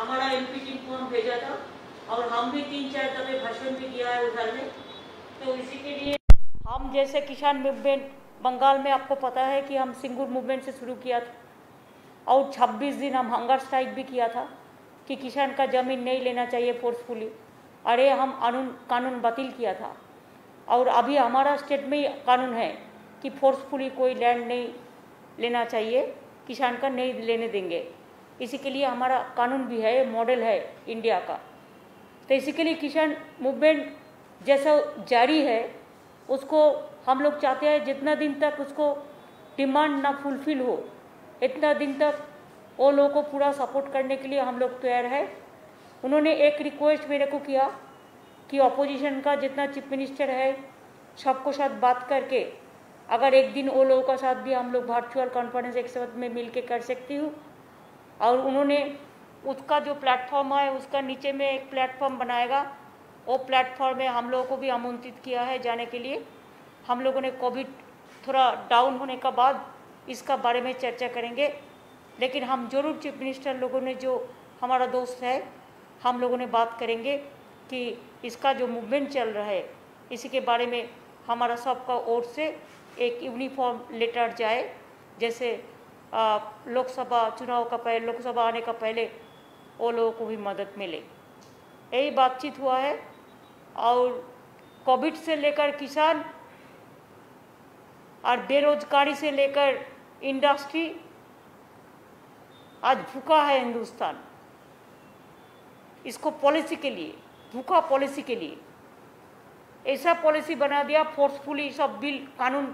हमारा MP team को हम भेजा था और हम भी 3-4 दफे भाषण भी किया है उधर में। तो इसी के लिए हम जैसे किसान मूवमेंट बंगाल में आपको पता है कि हम सिंगूर मूवमेंट से शुरू किया था और 26 दिन हम हंगर स्ट्राइक भी किया था कि किसान का ज़मीन नहीं लेना चाहिए फोर्सफुली। अरे हम कानून बातिल किया था और अभी हमारा स्टेट में ही कानून है कि फोर्सफुली कोई लैंड नहीं लेना चाहिए, किसान का नहीं लेने देंगे। इसी के लिए हमारा कानून भी है, मॉडल है इंडिया का। तो इसी के लिए किसान मूवमेंट जैसा जारी है उसको हम लोग चाहते हैं जितना दिन तक उसको डिमांड ना फुलफिल हो इतना दिन तक वो लोगों को पूरा सपोर्ट करने के लिए हम लोग तैयार है। उन्होंने एक रिक्वेस्ट मेरे को किया कि अपोजिशन का जितना चीफ मिनिस्टर है सबको साथ बात करके अगर एक दिन वो लोगों का साथ भी हम लोग वर्चुअल कॉन्फ्रेंस एक साथ में मिल के कर सकती हूँ। और उन्होंने उसका जो प्लेटफॉर्म है उसका नीचे में एक प्लेटफॉर्म बनाएगा, वो प्लेटफॉर्म में हम लोगों को भी आमंत्रित किया है जाने के लिए। हम लोगों ने कोविड थोड़ा डाउन होने के बाद इसका बारे में चर्चा करेंगे, लेकिन हम जरूर चीफ मिनिस्टर लोगों ने जो हमारा दोस्त है हम लोगों ने बात करेंगे कि इसका जो मूवमेंट चल रहा है इसी के बारे में हमारा सबका ओर से एक यूनिफॉर्म लेटर जाए, जैसे लोकसभा चुनाव का पहले लोकसभा आने का पहले वो लोगों को भी मदद मिले। यही बातचीत हुआ है। और कोविड से लेकर किसान और बेरोजगारी से लेकर इंडस्ट्री आज भूखा है हिंदुस्तान। इसको पॉलिसी के लिए भूखा पॉलिसी के लिए ऐसा पॉलिसी बना दिया, फोर्सफुली सब बिल कानून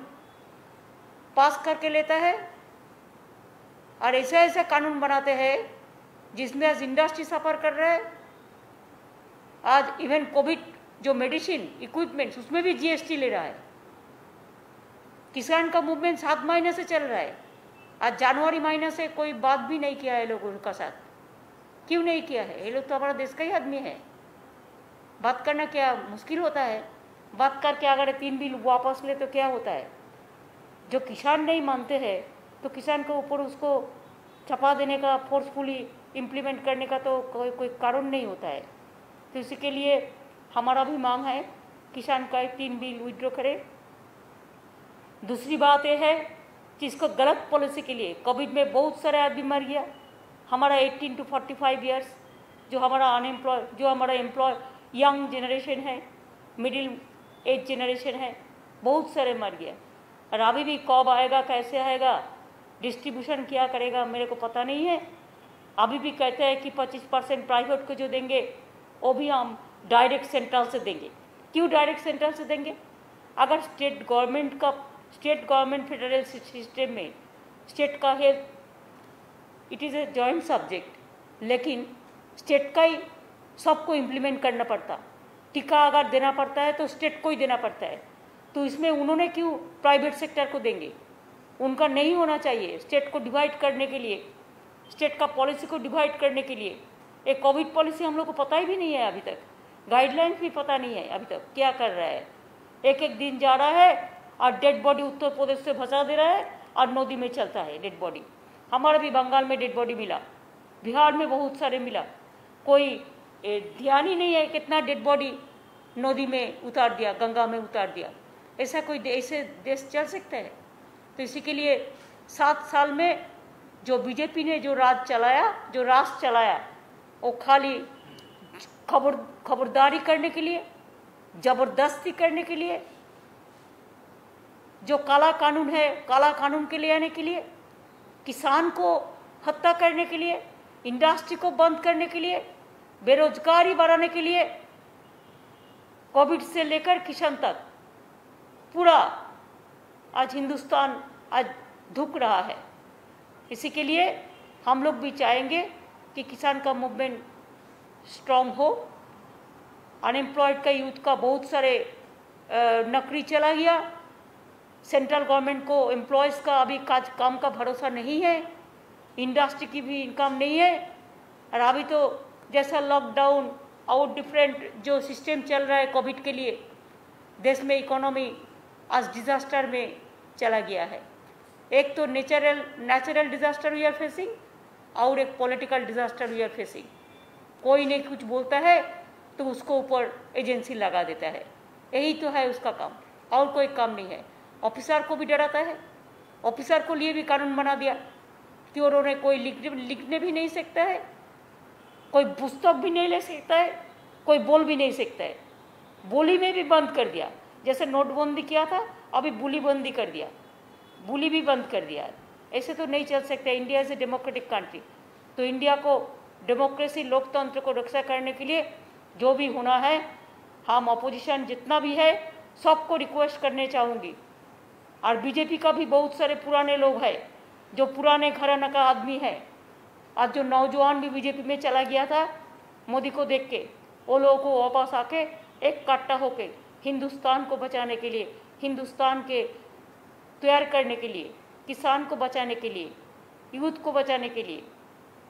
पास करके लेता है और ऐसा ऐसा कानून बनाते हैं जिसमें आज इंडस्ट्री सफर कर रहा है। आज इवन कोविड जो मेडिसिन इक्विपमेंट्स उसमें भी जीएसटी ले रहा है। किसान का मूवमेंट 7 महीने से चल रहा है। आज जनवरी महीने से कोई बात भी नहीं किया है लोगों का साथ। क्यों नहीं किया है? ये लोग तो हमारा देश का ही आदमी है। बात करना क्या मुश्किल होता है? बात करके अगर 3 बिल वापस ले तो क्या होता है? जो किसान नहीं मानते हैं तो किसान के ऊपर उसको छपा देने का, फोर्सफुली इम्प्लीमेंट करने का तो कोई कारण नहीं होता है। तो इसी के लिए हमारा भी मांग है किसान का 3 बिल विड्रॉ करे। दूसरी बात यह है कि इसको गलत पॉलिसी के लिए कोविड में बहुत सारे आदमी मर गया। हमारा 18 to 45 ईयर्स जो हमारा अनएम्प्लॉय जो हमारा एम्प्लॉय यंग जनरेशन है, मिडिल एज जनरेशन है, बहुत सारे मर गया। और अभी भी कब आएगा, कैसे आएगा, डिस्ट्रीब्यूशन क्या करेगा मेरे को पता नहीं है। अभी भी कहते हैं कि 25% प्राइवेट को जो देंगे वो भी हम डायरेक्ट सेंट्रल से देंगे। क्यों डायरेक्ट सेंट्रल से देंगे? अगर स्टेट गवर्नमेंट फेडरल सिस्टम में स्टेट का health it is a joint subject, लेकिन स्टेट का ही सबको इम्प्लीमेंट करना पड़ता। टीका अगर देना पड़ता है तो स्टेट को ही देना पड़ता है। तो इसमें उन्होंने क्यों प्राइवेट सेक्टर को देंगे? उनका नहीं होना चाहिए। स्टेट को डिवाइड करने के लिए, स्टेट का पॉलिसी को डिवाइड करने के लिए एक कोविड पॉलिसी हम लोग को पता ही भी नहीं है अभी तक। गाइडलाइंस भी पता नहीं है अभी तक क्या कर रहा है। एक दिन जा रहा है और डेड बॉडी उत्तर प्रदेश से भसा दे रहा है और नदी में चलता है डेड बॉडी। हमारा भी बंगाल में डेड बॉडी मिला, बिहार में बहुत सारे मिला। कोई ध्यान ही नहीं है कितना डेड बॉडी नदी में उतार दिया, गंगा में उतार दिया। ऐसा कोई ऐसे देश चल सकता है? तो इसी के लिए 7 साल में जो बीजेपी ने जो राज चलाया वो खाली खबरदारी करने के लिए, जबरदस्ती करने के लिए, जो काला कानून है काला कानून के लिए आने के लिए, किसान को हत्या करने के लिए, इंडस्ट्री को बंद करने के लिए, बेरोजगारी बढ़ाने के लिए, कोविड से लेकर किसान तक पूरा आज हिंदुस्तान आज धुक रहा है। इसी के लिए हम लोग भी चाहेंगे कि किसान का मूवमेंट स्ट्रांग हो। अनएम्प्लॉयड का यूथ का बहुत सारे नौकरी चला गया। सेंट्रल गवर्नमेंट को एम्प्लॉयज़ का अभी काम का भरोसा नहीं है, इंडस्ट्री की भी इनकम नहीं है। और अभी तो जैसा लॉकडाउन और डिफरेंट जो सिस्टम चल रहा है कोविड के लिए, देश में इकोनॉमी आज डिजास्टर में चला गया है। एक तो natural disaster we are facing और एक political disaster we are facing. कोई नहीं कुछ बोलता है तो उसको ऊपर एजेंसी लगा देता है। यही तो है उसका काम, और कोई काम नहीं है। ऑफिसर को भी डराता है, ऑफिसर को लिए भी कानून बना दिया कि उन्होंने कोई लिखने भी नहीं सकता है, कोई पुस्तक भी नहीं ले सकता है, कोई बोल भी नहीं सकता है। बोली में भी बंद कर दिया, जैसे नोटबंदी किया था अभी बुली बंदी कर दिया, बुली भी बंद कर दिया। ऐसे तो नहीं चल सकता। India is a democratic country, तो इंडिया को डेमोक्रेसी लोकतंत्र को रक्षा करने के लिए जो भी होना है, हम अपोजिशन जितना भी है सबको रिक्वेस्ट करने चाहूँगी। और बीजेपी का भी बहुत सारे पुराने लोग हैं जो पुराने घराना का आदमी है। आज जो नौजवान भी बीजेपी में चला गया था मोदी को देख के, वो लोगों को वापस आके एक काट्टा होके हिंदुस्तान को बचाने के लिए, हिंदुस्तान के तैयार करने के लिए, किसान को बचाने के लिए, यूथ को बचाने के लिए,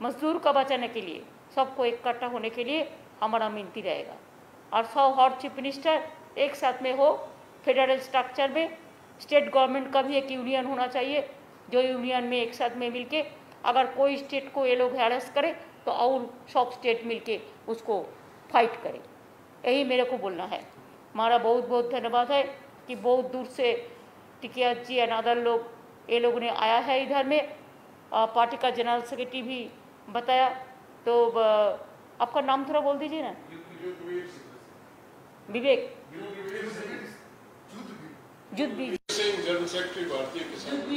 मजदूर को बचाने के लिए, सबको एक इकट्ठा होने के लिए हमारा मिनती रहेगा। और 100 हर चीफ मिनिस्टर एक साथ में हो, फेडरल स्ट्रक्चर में स्टेट गवर्नमेंट का भी एक यूनियन होना चाहिए, जो यूनियन में एक साथ में मिलके अगर कोई स्टेट को ये लोग हैरेस करे तो और सब स्टेट मिलके उसको फाइट करे। यही मेरे को बोलना है। हमारा बहुत बहुत धन्यवाद है कि बहुत दूर से टिकिया जी अनादर लोग ये लोगों ने आया है इधर में। पार्टी का जनरल सेक्रेटरी भी बताया, तो आपका नाम थोड़ा बोल दीजिए ना। विवेक जुद भी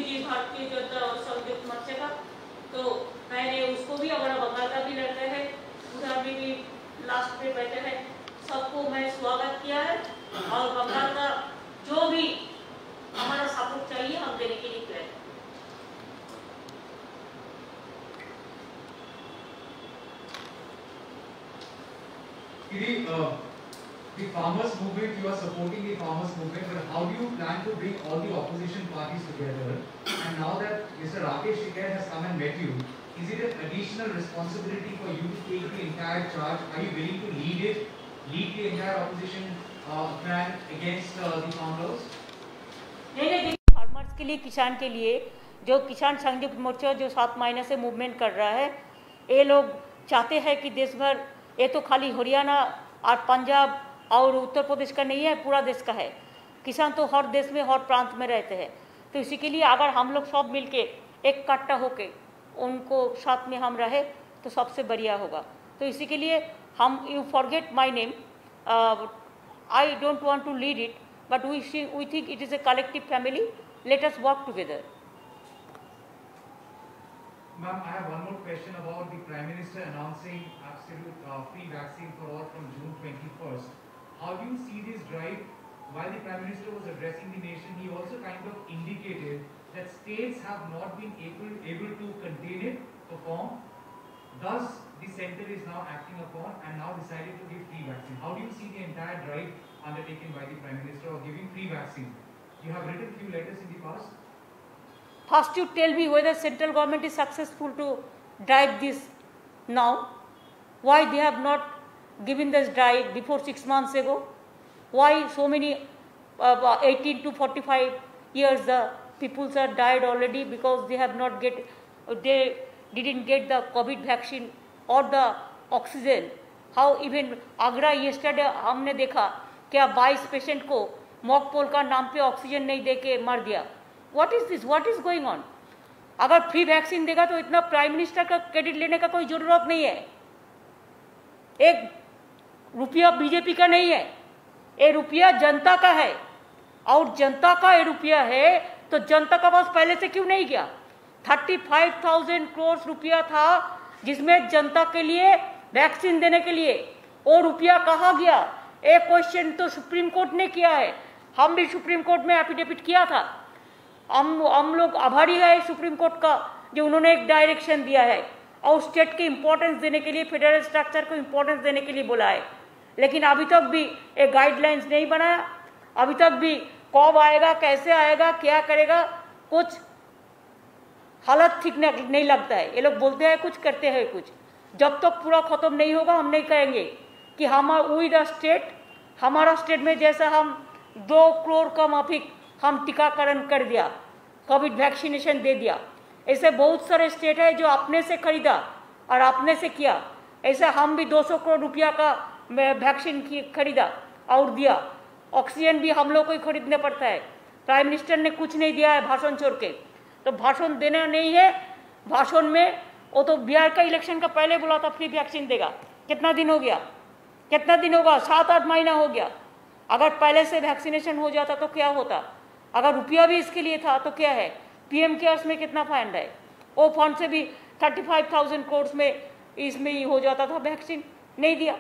जी भारतीय जनता संयुक्त मोर्चा का, तो मैंने उसको भी हमारा बंगाल का भी लड़का है, उधर भी लास्ट में बैठे हैं, सबको मैं स्वागत किया है। और बंगाल का जो भी हमारा सपोर्ट चाहिए हम देने के लिए तैयार हैं। The farmers movement, you are supporting the farmers movement, but how do you plan to bring all the opposition parties together? And now that Mr. Rakesh Tikait has come and met you, is it an additional responsibility for you to take the entire charge? Are you willing to lead the entire opposition plan against the farmers? नहीं, farmers के लिए, किसान के लिए, जो किसान संयुक्त मोर्चा जो 7 महीने से मूवमेंट कर रहा है, ये लोग चाहते हैं कि देश भर, ये तो खाली हरियाणा और पंजाब और उत्तर प्रदेश का नहीं है, पूरा देश का है। किसान तो हर देश में, हर प्रांत में रहते हैं। तो इसी के लिए अगर हम लोग सब मिलके एक इकट्ठा होके उनको साथ में हम रहे तो सबसे बढ़िया होगा। तो इसी के लिए हम, you forget my name, I don't want to lead it, but we think it is a collective family, let us work together. Ma'am, I have one more question about the Prime Minister announcing absolute free vaccine for all from June 21st. How do you see this drive? While the Prime Minister was addressing the nation, he also kind of indicated that states have not been able to contain it, perform. Thus, the center is now acting upon and now decided to give free vaccine. How do you see the entire drive undertaken by the Prime Minister of giving free vaccine? You have written few letters in the past. First, you tell me whether central government is successful to drive this now. Why they have not given this drive before 6 months ago? Why so many 18 to 45 years the peoples are died already because they have not they didn't get the COVID vaccine or the oxygen. How even Agra yesterday हमने देखा क्या 22 patient को mock poll का नाम पे oxygen नहीं दे के मार दिया। What is this? What is going on? अगर फ्री वैक्सीन देगा तो इतना प्राइम मिनिस्टर का क्रेडिट लेने का कोई जरूरत नहीं है। एक रुपया बीजेपी का नहीं है, ये रुपया जनता का है, और जनता का ये रुपया है तो जनता का पास पहले से क्यों नहीं गया? 35,000 करोड़ रुपया था जिसमें जनता के लिए वैक्सीन देने के लिए, वो रुपया कहाँ गया? एक क्वेश्चन तो सुप्रीम कोर्ट ने किया है, हम भी सुप्रीम कोर्ट में एफिडेविट किया था। हम लोग आभारी है सुप्रीम कोर्ट का जो उन्होंने एक डायरेक्शन दिया है और स्टेट की इंपॉर्टेंस देने के लिए, फेडरल स्ट्रक्चर को इंपॉर्टेंस देने के लिए बोला है। लेकिन अभी तक भी एक गाइडलाइंस नहीं बनाया, अभी तक भी कब आएगा, कैसे आएगा, क्या करेगा, कुछ हालत ठीक नहीं लगता है। ये लोग बोलते हैं कुछ, करते हैं कुछ। जब तक पूरा खत्म नहीं होगा हम नहीं कहेंगे कि वी द स्टेट, हमारा स्टेट में जैसा हम 2 करोड़ का माफिक हम टीकाकरण कर दिया, कोविड वैक्सीनेशन दे दिया। ऐसे बहुत सारे स्टेट है जो अपने से खरीदा और अपने से किया। ऐसा हम भी 200 करोड़ रुपया का वैक्सीन खरीदा और दिया। ऑक्सीजन भी हम लोग को ही खरीदने पड़ता है। प्राइम मिनिस्टर ने कुछ नहीं दिया है भाषण छोड़ के, तो भाषण देना नहीं है। भाषण में वो तो बिहार का इलेक्शन का पहले बोला था फ्री वैक्सीन देगा। कितना दिन हो गया, कितना दिन होगा, 7-8 महीना हो गया। अगर पहले से वैक्सीनेशन हो जाता तो क्या होता? अगर रुपया भी इसके लिए था तो क्या है? पीएम केयर्स में कितना फंड है, वो फंड से भी 35,000 करोड़ में इसमें ही हो जाता था वैक्सीन, नहीं दिया।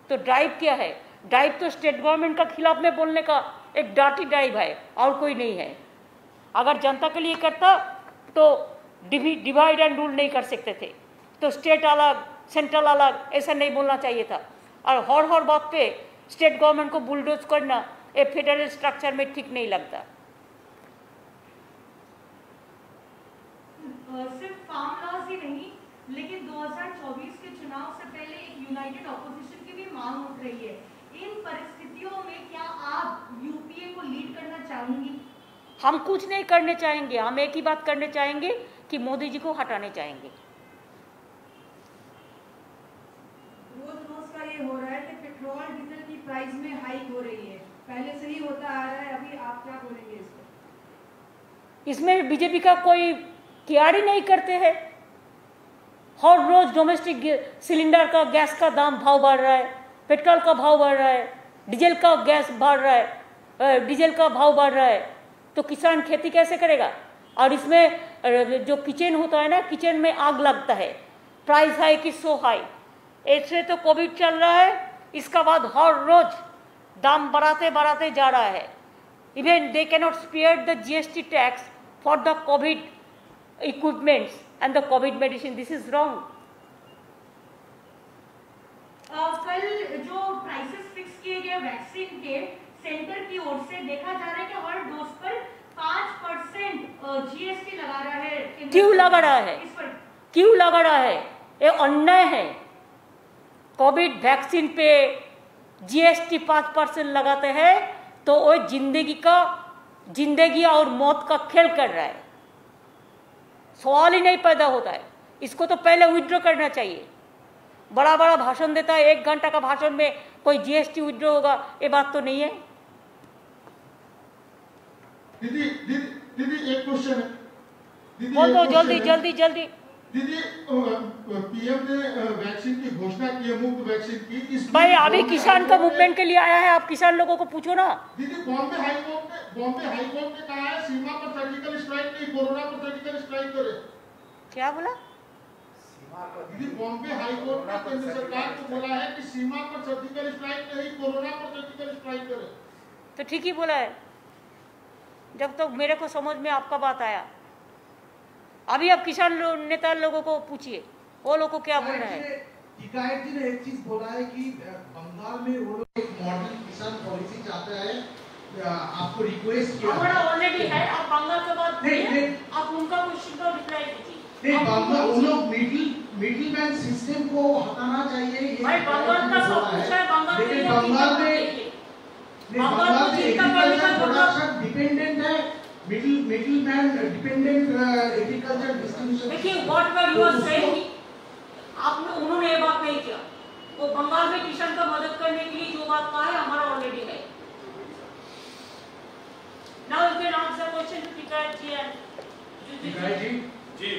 तो ड्राइव क्या है? ड्राइव तो स्टेट गवर्नमेंट का खिलाफ में बोलने का एक डार्टी ड्राइव है और कोई नहीं है। अगर जनता के लिए करता तो डिवाइड एंड रूल नहीं कर सकते थे, तो स्टेट अलग सेंट्रल अलग ऐसा नहीं बोलना चाहिए था। और हर बात पे स्टेट गवर्नमेंट को बुलडोज करना एक फेडरल स्ट्रक्चर में ठीक नहीं लगता। सिर्फ फार्म लॉज ही नहीं, लेकिन 2024 के चुनाव से पहले एक यूनाइटेड ऑपोजिशन की भी मांग उठ रही है। इन परिस्थितियों में क्या आप यूपीए को लीड करना चाहेंगी? हम कुछ नहीं करने चाहेंगे, हम एक ही बात करने चाहेंगे कि मोदी जी को हटाने चाहेंगे। रोज का ये हो रहा है कि पेट्रोल डीजल की प्राइस में हाइक हो रही है, पहले से ही होता आ रहा है, अभी आप क्या बोलेंगे इस पर? इसमें बीजेपी का कोई केयर ही नहीं करते हैं। हर रोज डोमेस्टिक सिलेंडर का गैस का दाम भाव बढ़ रहा है, पेट्रोल का भाव बढ़ रहा है, डीजल का गैस बढ़ रहा है, डीजल का भाव बढ़ रहा है, तो किसान खेती कैसे करेगा? और इसमें जो किचन होता है ना, किचन में आग लगता है, प्राइस हाई की सो हाई। ऐसे तो कोविड चल रहा है, इसका बाद हर रोज दाम बढ़ाते बढ़ाते जा रहा है। Even they cannot spare the GST tax for the covid equipments and the covid medicine. This is wrong. कल जो प्राइसेस फिक्स किए गए वैक्सीन के सेंटर की ओर से देखा जा रहा है कि हर डोज पर 5% जीएसटी लगा रहा है। क्यों लगा रहा है? क्यों लगा रहा है? ये अन्याय है। कोविड वैक्सीन पे जीएसटी 5% लगाते हैं तो वो जिंदगी और मौत का खेल कर रहा है। सवाल ही नहीं पैदा होता है। इसको तो पहले विड्रॉ करना चाहिए। बड़ा बड़ा भाषण देता है, 1 घंटा का भाषण में कोई जीएसटी विड्रॉ होगा, ये बात तो नहीं है। दीदी एक क्वेश्चन है। बोल दो जल्दी। दीदी पीएम ने वैक्सीन की घोषणा की है, मुफ्त वैक्सीन की। भाई अभी किसान का मूवमेंट के लिए आया है, आप किसान लोगों को पूछो ना। दीदी बॉम्बे हाईकोर्ट ने कहा है सीमा पर सर्जिकल स्ट्राइक नहीं, कोरोना पर सर्जिकल स्ट्राइक करे। क्या बोला? दीदी बॉम्बे हाईकोर्ट ने केंद्र सरकार को बोला है कि सीमा पर सर्जिकल स्ट्राइक नहीं, कोरोना पर सर्जिकल स्ट्राइक करे। तो ठीक ही बोला है, जब तक मेरे को समझ में आपका बात आया। अभी आप किसान नेता लोगों को पूछिए, वो लोगों को क्या बोल रहे हैं। टिकायत जी ने एक चीज बोला है कि बंगाल में वो लोग एक मॉडल किसान पॉलिसी चाहते हैं, आपको रिक्वेस्ट किया हमारा ऑलरेडी है। आप बंगाल के बाद बोलिए, आप उनका क्वेश्चन का रिप्लाई कीजिए। नहीं, बंगाल वो लोग मिडिलमैन सिस्टम को हटाना चाहिए, ये भाई बंगाल का सब कुछ है। लेकिन बंगाल में एग्रीकल्चर प्रोडक्शन डिपेंडेंट है, मिडिलमैन डिपेंडेंट एग्रीकल्चर डिस्ट्रीब्यूशन। देखिए whatever you are saying, आपने उन्होंने ये बात नहीं किया। वो बंगाल में किसान का मदद करने के लिए जो बात कहा है हमारा ऑलरेडी है। Now you can answer question to Tikayat ji.